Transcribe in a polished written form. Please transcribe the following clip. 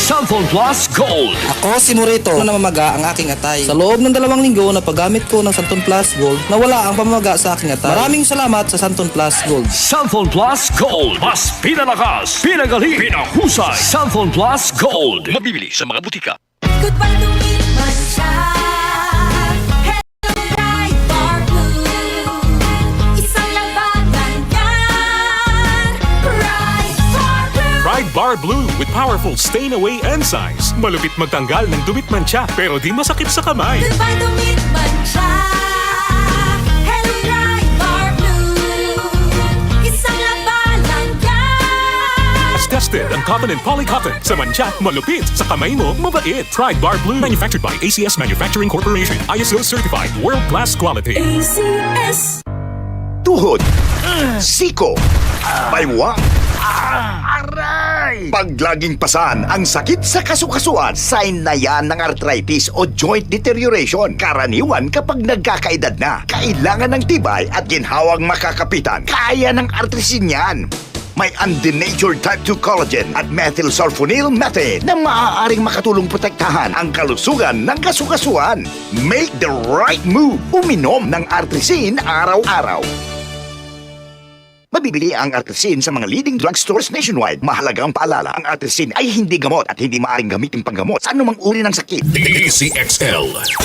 Santon Plus Gold. Ako si Morito na namamaga ang aking atay. Sa loob ng 2 linggo na paggamit ko ng Santon Plus Gold, nawala ang pamamaga sa aking atay. Maraming salamat sa Santon Plus Gold. Santon Plus Gold. Mas pinalakas, pinagaling, pinahusay. Santon Plus Gold. Mabibili sa mga butika. Ikot pa lumipas siya. Hello, Ride Bar Blue. Isang labanan yan. Ride Bar Blue. Ride Bar Blue with powerful stain-away enzymes. Malupit magtanggal ng dumit mancha pero di masakit sa kamay. Ikot pa lumipas siya. Hello, Ride Bar Blue. Isang labanan yan. As tested ang cotton and polycotton. Sa mancha, malupit. Sa kamay mo, mabait. Ride Bar Blue. Manufactured by ACS Manufacturing Corporation. ISO certified. World-class quality. ACS. Tuhod, siko, baywang, aray! Pag laging pasan ang sakit sa kasukasuan, sign na yan ng arthritis o joint deterioration. Karaniwan kapag nagkakaedad na, kailangan ng tibay at ginhawang makakapitan. Kaya ng artrisin yan. May undenatured type 2 collagen at methylsulfonyl methane na maaaring makatulong protektahan ang kalusugan ng kasukasuan. Make the right move. Uminom ng artrisin araw-araw. Mabibili ang artrisin sa mga leading drugstores nationwide. Mahalagang paalala, ang artrisin ay hindi gamot at hindi maaaring gamitin panggamot sa anumang uri ng sakit. DCXL 5